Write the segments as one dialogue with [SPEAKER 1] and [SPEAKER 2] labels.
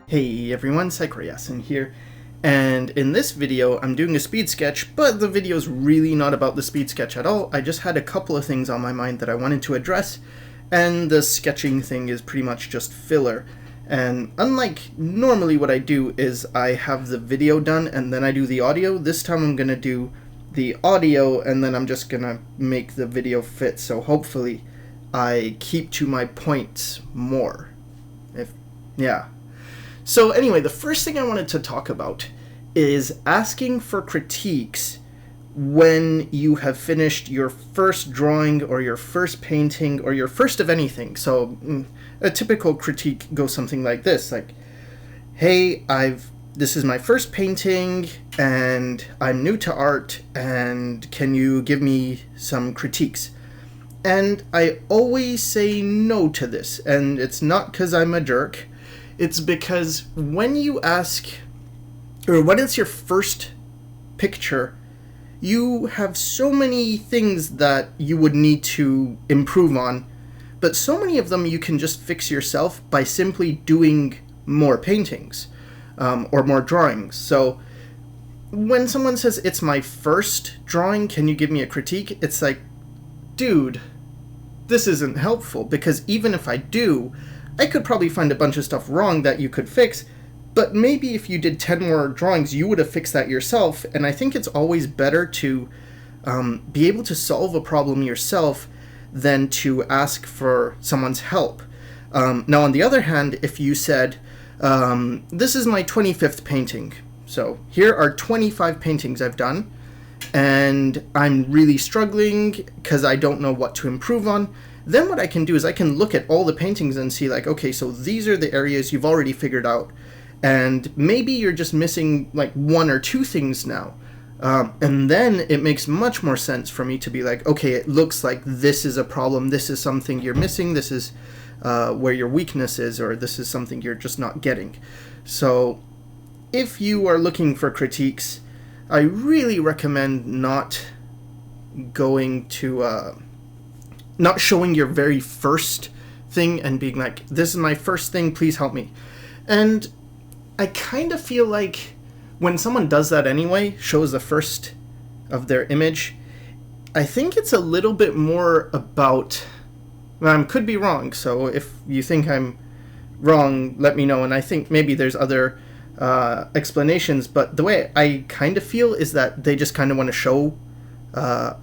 [SPEAKER 1] Hey everyone, Psychoriasin here, and in this video I'm doing a speed sketch, but the video is really not about the speed sketch at all. I just had a couple of things on my mind that I wanted to address, and the sketching thing is pretty much just filler. And unlike normally what I do is I have the video done and then I do the audio, this time I'm going to do the audio and then I'm just going to make the video fit, so hopefully I keep to my points more. So anyway, the first thing I wanted to talk about is asking for critiques when you have finished your first drawing or your first painting or your first of anything. So a typical critique goes something like this, like, hey, this is my first painting and I'm new to art, and can you give me some critiques? And I always say no to this, and it's not because I'm a jerk. It's because when you ask, or when it's your first picture, you have so many things that you would need to improve on, but so many of them you can just fix yourself by simply doing more paintings or more drawings. So when someone says, it's my first drawing, can you give me a critique? It's like, dude, this isn't helpful, because even if I do, I could probably find a bunch of stuff wrong that you could fix, but maybe if you did 10 more drawings, you would have fixed that yourself. And I think it's always better to be able to solve a problem yourself than to ask for someone's help. Now, on the other hand, if you said, this is my 25th painting, so here are 25 paintings I've done, and I'm really struggling because I don't know what to improve on, then what I can do is I can look at all the paintings and see, like, okay, so these are the areas you've already figured out, and maybe you're just missing like one or two things now. And then it makes much more sense for me to be like, okay, it looks like this is a problem, this is something you're missing, this is where your weakness is, or this is something you're just not getting. So if you are looking for critiques, I really recommend not going to not showing your very first thing and being like, this is my first thing, please help me. And I kind of feel like when someone does that anyway, shows the first of their image, I think it's a little bit more about, I could be wrong, so if you think I'm wrong, let me know, and I think maybe there's other explanations, but the way I kind of feel is that they just kind of want to show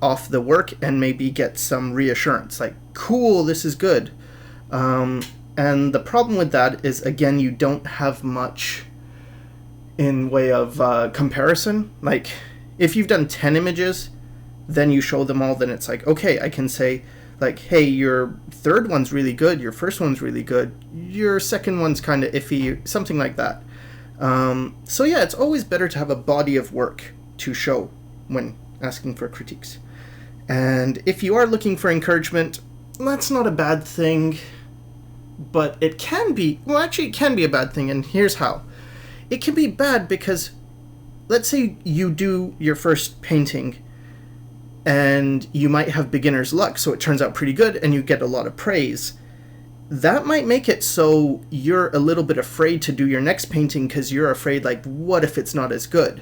[SPEAKER 1] off the work and maybe get some reassurance, like, cool, this is good. And the problem with that is, again, you don't have much in way of comparison. Like, if you've done 10 images, then you show them all, then it's like, okay, I can say, like, hey, your third one's really good, your first one's really good, your second one's kind of iffy, something like that. So yeah, it's always better to have a body of work to show when asking for critiques. And if you are looking for encouragement, that's not a bad thing, but it can be, well, actually it can be a bad thing, and here's how. It can be bad because, let's say you do your first painting and you might have beginner's luck, so it turns out pretty good and you get a lot of praise. That might make it so you're a little bit afraid to do your next painting because you're afraid, like, what if it's not as good?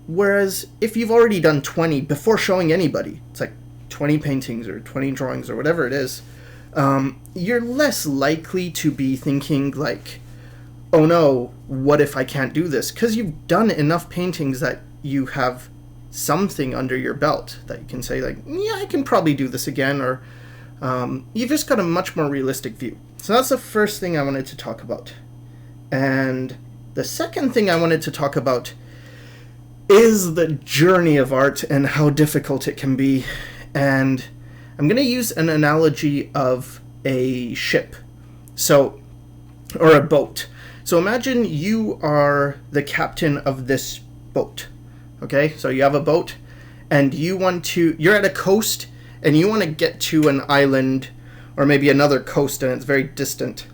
[SPEAKER 1] Whereas if you've already done 20 before showing anybody, it's like 20 paintings or 20 drawings or whatever it is, you're less likely to be thinking like, oh no, what if I can't do this? Because you've done enough paintings that you have something under your belt that you can say, like, yeah, I can probably do this again, or you've just got a much more realistic view. So that's the first thing I wanted to talk about. And the second thing I wanted to talk about is the journey of art and how difficult it can be. And I'm going to use an analogy of a ship, or a boat. So imagine you are the captain of this boat. Okay, so you have a boat and you're at a coast and you want to get to an island or maybe another coast and it's very distant.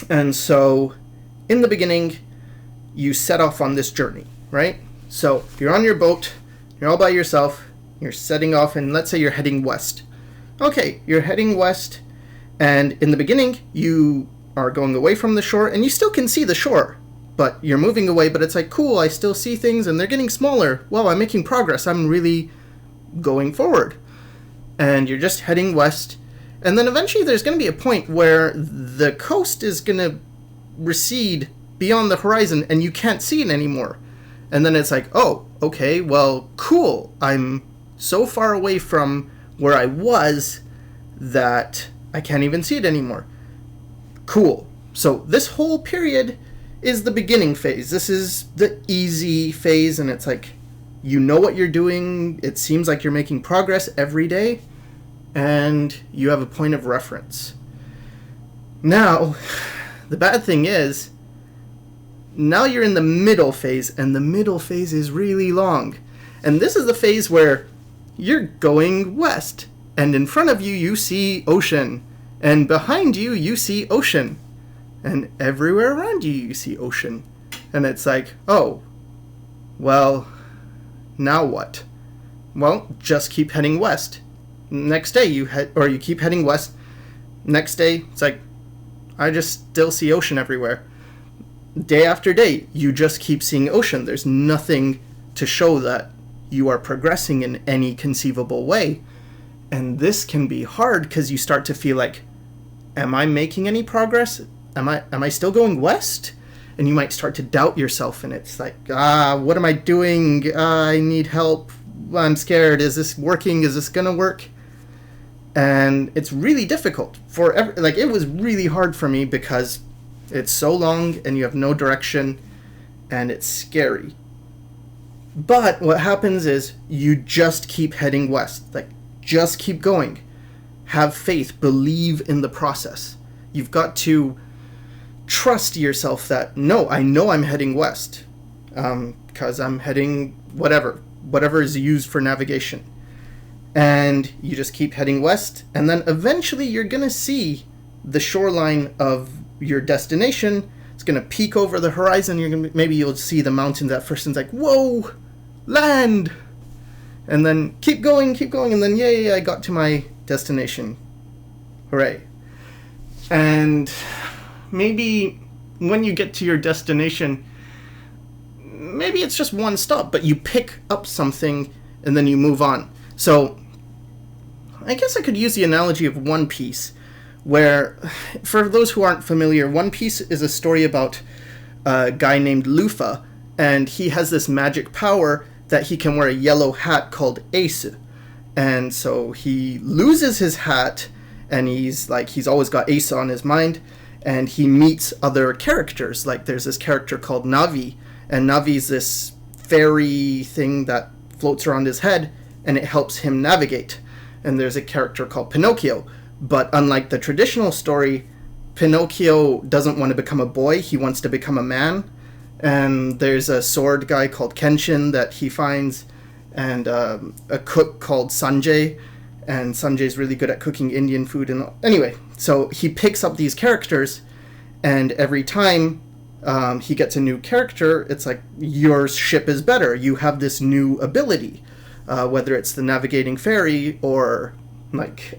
[SPEAKER 1] And so in the beginning, you set off on this journey, right? So you're on your boat, you're all by yourself, you're setting off, and let's say you're heading west. Okay, you're heading west, and in the beginning, you are going away from the shore, and you still can see the shore, but you're moving away, but it's like, cool, I still see things, and they're getting smaller. Wow, I'm making progress. I'm really going forward. And you're just heading west, and then eventually there's going to be a point where the coast is going to recede beyond the horizon, and you can't see it anymore. And then it's like, oh, okay, well, cool. I'm so far away from where I was that I can't even see it anymore. Cool. So this whole period is the beginning phase. This is the easy phase, and it's like, you know what you're doing. It seems like you're making progress every day, and you have a point of reference. Now, the bad thing is, now you're in the middle phase, and the middle phase is really long. And this is the phase where you're going west, and in front of you, you see ocean, and behind you, you see ocean, and everywhere around you, you see ocean. And it's like, oh, well, now what? Well, just keep heading west. Next day, you keep heading west. Next day, it's like, I just still see ocean everywhere. Day after day, you just keep seeing ocean. There's nothing to show that you are progressing in any conceivable way. And this can be hard because you start to feel like, am I making any progress? Am I still going west? And you might start to doubt yourself, and it's like, what am I doing? I need help. I'm scared. Is this working? Is this gonna work? And it's really difficult it was really hard for me because it's so long and you have no direction and it's scary. But what happens is you just keep heading west. Like, just keep going. Have faith. Believe in the process. You've got to trust yourself that, no, I know I'm heading west because I'm heading whatever is used for navigation. And you just keep heading west, and then eventually you're going to see the shoreline of your destination. It's going to peek over the horizon. Maybe you'll see the mountains at first, and it's like, whoa, land! And then keep going, and then yay, I got to my destination. Hooray. And maybe when you get to your destination, maybe it's just one stop, but you pick up something and then you move on. So I guess I could use the analogy of One Piece, where, for those who aren't familiar, One Piece is a story about a guy named Luffy, and he has this magic power that he can wear a yellow hat called Ace. And so he loses his hat, and he's always got Ace on his mind, and he meets other characters. Like, there's this character called Navi, and Navi's this fairy thing that floats around his head, and it helps him navigate. And there's a character called Pinocchio, but unlike the traditional story, Pinocchio doesn't want to become a boy, he wants to become a man. And there's a sword guy called Kenshin that he finds, and a cook called Sanjay, and Sanjay's really good at cooking Indian food. And anyway, so he picks up these characters, and every time he gets a new character, it's like, your ship is better, you have this new ability. Whether it's the navigating fairy, or like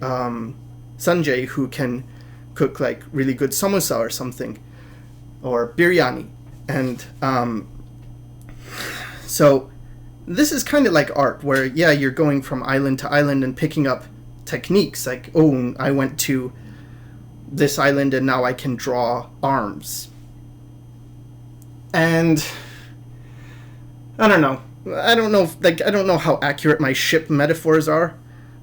[SPEAKER 1] Sanjay, who can cook like really good samosa or something, or biryani. And so this is kind of like art, where, yeah, you're going from island to island and picking up techniques. Like, oh, I went to this island and now I can draw arms. And I don't know how accurate my ship metaphors are,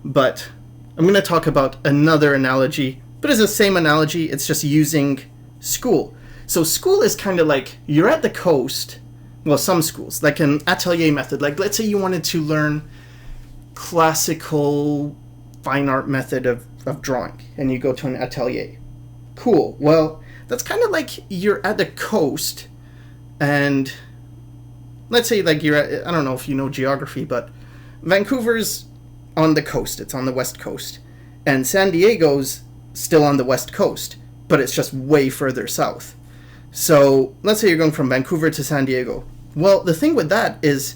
[SPEAKER 1] but I'm going to talk about another analogy, but it's the same analogy, it's just using school. So school is kind of like, you're at the coast, well, some schools, like an atelier method. Like, let's say you wanted to learn classical fine art method of drawing, and you go to an atelier. Cool. Well, that's kind of like you're at the coast, and let's say like you're at, I don't know if you know geography, but Vancouver's on the coast. It's on the west coast. And San Diego's still on the west coast, but it's just way further south. So let's say you're going from Vancouver to San Diego. Well, the thing with that is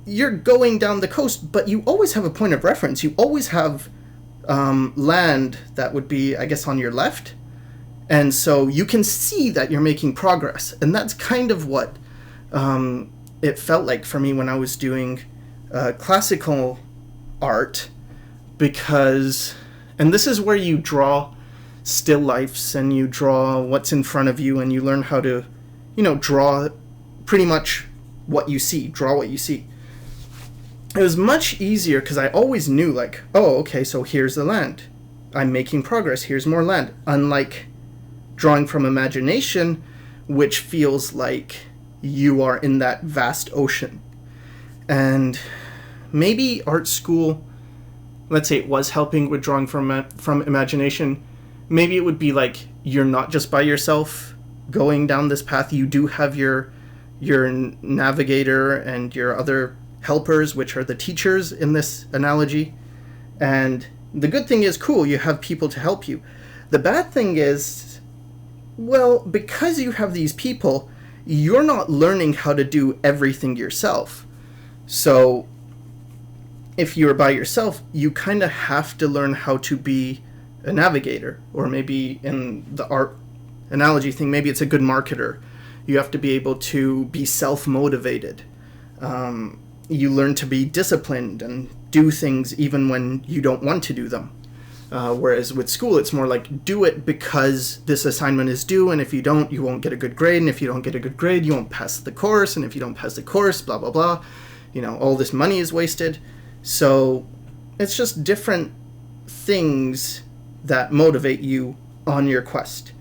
[SPEAKER 1] you're going down the coast, but you always have a point of reference. You always have land that would be, I guess, on your left, And so you can see that you're making progress. And that's kind of what it felt like for me when I was doing classical art, because, and this is where you draw still lifes and you draw what's in front of you and you learn how to, draw pretty much what you see, draw what you see. It was much easier because I always knew, like, oh, okay, so here's the land. I'm making progress. Here's more land. Unlike drawing from imagination, which feels like you are in that vast ocean. And maybe art school, let's say it was helping with drawing from imagination, maybe it would be like you're not just by yourself going down this path. You do have your navigator and your other helpers, which are the teachers in this analogy. And the good thing is, cool, you have people to help you. The bad thing is, well, because you have these people, you're not learning how to do everything yourself. So if you're by yourself, you kind of have to learn how to be a navigator, or maybe in the art analogy thing, maybe it's a good marketer. You have to be able to be self-motivated. You learn to be disciplined and do things even when you don't want to do them. Whereas with school, it's more like, do it because this assignment is due, and if you don't, you won't get a good grade, and if you don't get a good grade, you won't pass the course, and if you don't pass the course, blah, blah, blah. All this money is wasted. So it's just different things that motivate you on your quest.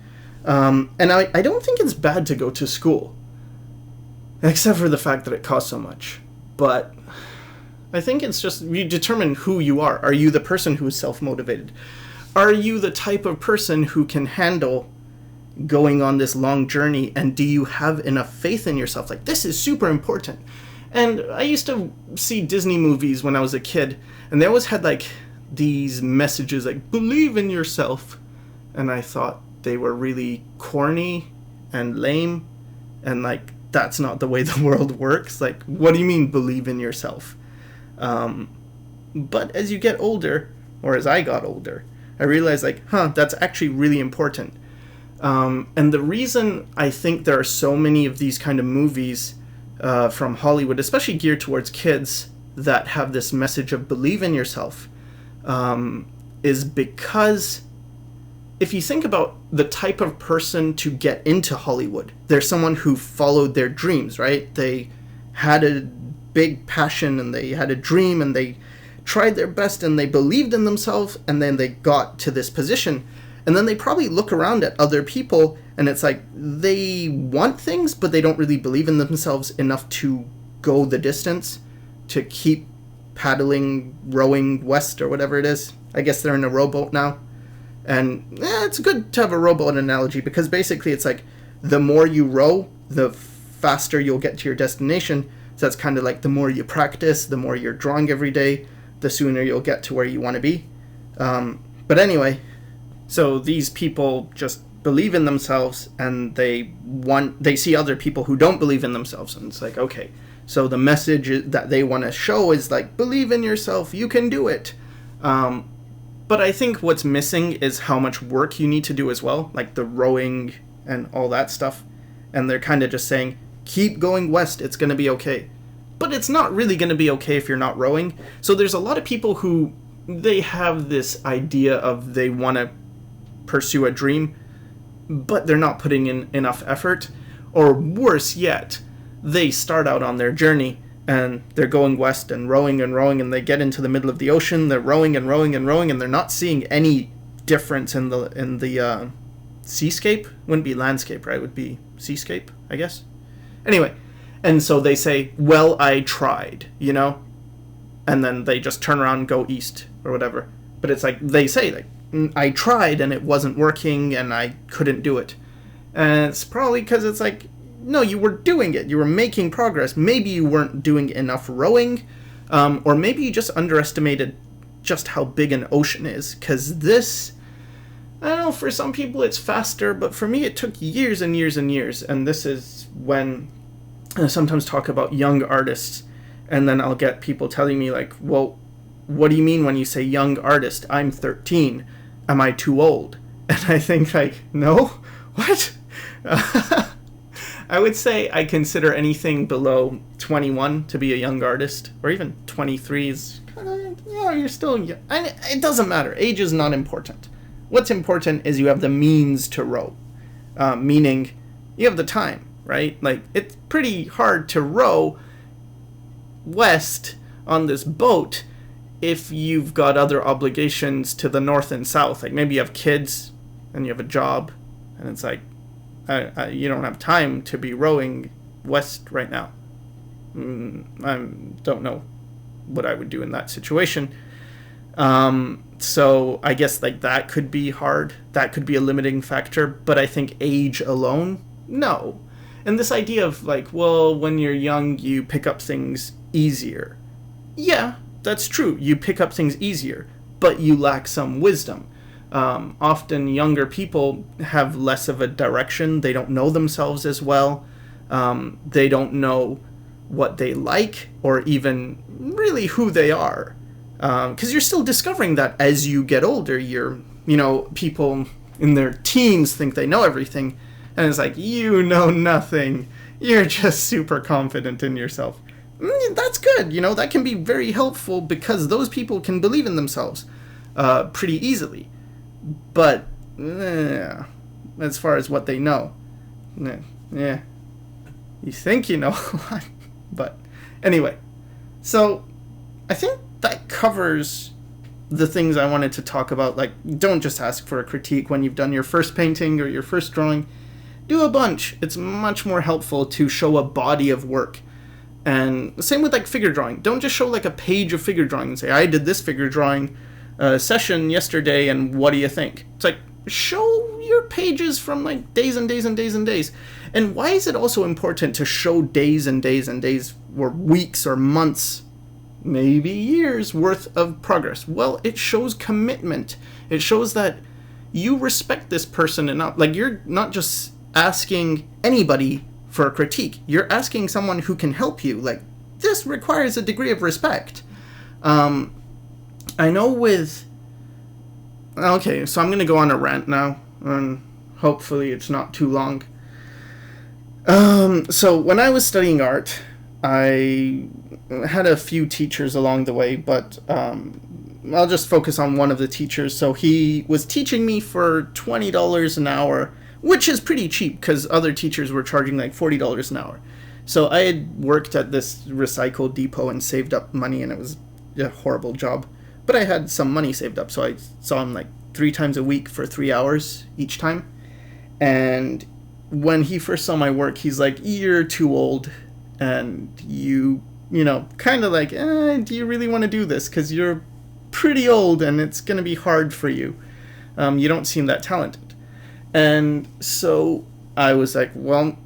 [SPEAKER 1] And I don't think it's bad to go to school, except for the fact that it costs so much. But I think it's just, you determine who you are. Are you the person who is self-motivated? Are you the type of person who can handle going on this long journey? And do you have enough faith in yourself? Like, this is super important. And I used to see Disney movies when I was a kid, and they always had like these messages like, believe in yourself. And I thought they were really corny and lame, and like, that's not the way the world works. Like, what do you mean believe in yourself? But as you get older, or as I got older, I realized like, that's actually really important. And the reason I think there are so many of these kind of movies from Hollywood, especially geared towards kids, that have this message of believe in yourself, is because if you think about the type of person to get into Hollywood, there's someone who followed their dreams, right? They had a big passion and they had a dream and they tried their best and they believed in themselves, and then they got to this position. And then they probably look around at other people and it's like they want things, but they don't really believe in themselves enough to go the distance, to keep paddling, rowing west or whatever it is. I guess they're in a rowboat now. And it's good to have a rowboat analogy, because basically it's like the more you row, the faster you'll get to your destination. So that's kind of like the more you practice, the more you're drawing every day, the sooner you'll get to where you want to be. But anyway, so these people just believe in themselves, and they see other people who don't believe in themselves, and it's like, okay, so the message that they want to show is like, believe in yourself, you can do it. But I think what's missing is how much work you need to do as well, like the rowing and all that stuff. And they're kind of just saying, keep going west, it's going to be okay. But it's not really going to be okay if you're not rowing. So there's a lot of people who, they have this idea of they want to pursue a dream, but they're not putting in enough effort. Or worse yet, they start out on their journey and they're going west and rowing, and they get into the middle of the ocean, they're rowing, and they're not seeing any difference in the seascape. Wouldn't be landscape, right? It would be seascape, I guess. Anyway, and so they say, well, I tried, and then they just turn around and go east or whatever. But it's like, they say, like, I tried and it wasn't working and I couldn't do it. And it's probably because it's like, no, you were doing it. You were making progress. Maybe you weren't doing enough rowing, or maybe you just underestimated just how big an ocean is. Because this, I don't know, for some people it's faster, but for me it took years and years and years. And this is when I sometimes talk about young artists, and then I'll get people telling me like, well, what do you mean when you say young artist? I'm 13. Am I too old? And I think, like, no? What? I would say I consider anything below 21 to be a young artist, or even 23 is kind of, you're still young. And it doesn't matter. Age is not important. What's important is you have the means to row, meaning you have the time, right? Like, it's pretty hard to row west on this boat if you've got other obligations to the north and south. Like, maybe you have kids and you have a job, and it's like, you don't have time to be rowing west right now. I don't know what I would do in that situation. So I guess, like, that could be hard. That could be a limiting factor. But I think age alone, no. And this idea of, like, well, when you're young, you pick up things easier. Yeah, that's true. You pick up things easier, but you lack some wisdom. Often younger people have less of a direction. They don't know themselves as well. They don't know what they like or even really who they are. Because you're still discovering that as you get older. People in their teens think they know everything. And it's like, you know nothing. You're just super confident in yourself. That's good. That can be very helpful because those people can believe in themselves pretty easily. But as far as what they know, you think you know a lot. But anyway, so I think that covers the things I wanted to talk about. Like, don't just ask for a critique when you've done your first painting or your first drawing. Do a bunch. It's much more helpful to show a body of work. And the same with, like, figure drawing. Don't just show, like, a page of figure drawing and say, I did this figure drawing session yesterday, and what do you think? It's like, show your pages from, like, days and days and days and days. And why is it also important to show days and days and days, or weeks or months, maybe years worth of progress? Well, it shows commitment. It shows that you respect this person enough. Like, you're not just asking anybody for a critique. You're asking someone who can help you. Like, this requires a degree of respect. I know with... Okay, so I'm going to go on a rant now, and hopefully it's not too long. So when I was studying art, I had a few teachers along the way, but I'll just focus on one of the teachers. So he was teaching me for $20 an hour, which is pretty cheap because other teachers were charging like $40 an hour. So I had worked at this recycle depot and saved up money, and it was a horrible job. But I had some money saved up, so I saw him like 3 times a week for 3 hours each time. And when he first saw my work, he's like, you're too old, and kind of like, do you really want to do this? Because you're pretty old, and it's going to be hard for you. You don't seem that talented. And so I was like, well,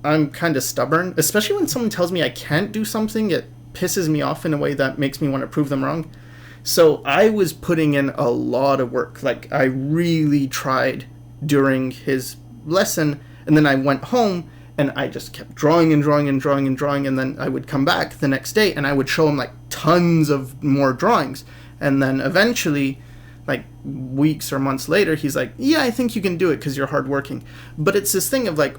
[SPEAKER 1] I'm kind of stubborn, especially when someone tells me I can't do something. It pisses me off in a way that makes me want to prove them wrong. So I was putting in a lot of work. Like, I really tried during his lesson, and then I went home and I just kept drawing and drawing and drawing and drawing, and then I would come back the next day and I would show him like tons of more drawings. And then eventually, like weeks or months later, he's like, yeah, I think you can do it because you're hardworking. But it's this thing of like,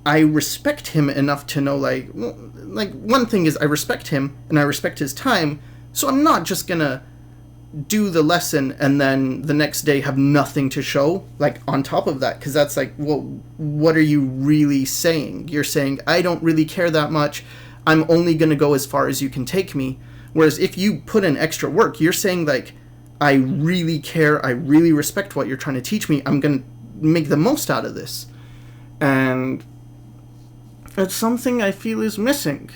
[SPEAKER 1] I respect him enough to know, like one thing is I respect him and I respect his time, so I'm not just gonna do the lesson and then the next day have nothing to show, like, on top of that, because that's like, well, what are you really saying? You're saying, I don't really care that much, I'm only gonna go as far as you can take me. Whereas if you put in extra work, you're saying, like, I really care, I really respect what you're trying to teach me, I'm gonna make the most out of this. And it's something I feel is missing.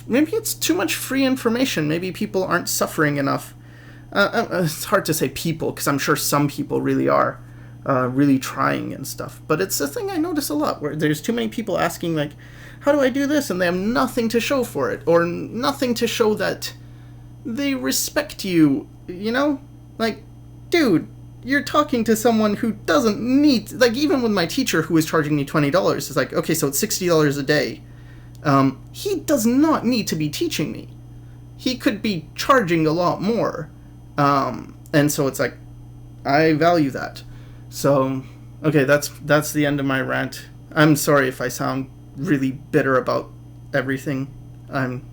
[SPEAKER 1] Maybe it's too much free information. Maybe people aren't suffering enough. It's hard to say people, because I'm sure some people really are, really trying and stuff. But it's a thing I notice a lot, where there's too many people asking, like, how do I do this? And they have nothing to show for it, or nothing to show that they respect you, you know? Like, dude, you're talking to someone who doesn't need... Like, even with my teacher who was charging me $20, it's like, okay, so it's $60 a day. He does not need to be teaching me. He could be charging a lot more. And so it's like, I value that. So, okay, that's the end of my rant. I'm sorry if I sound really bitter about everything. I'm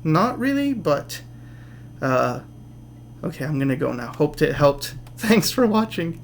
[SPEAKER 1] not really, but okay, I'm gonna go now. Hope it helped. Thanks for watching.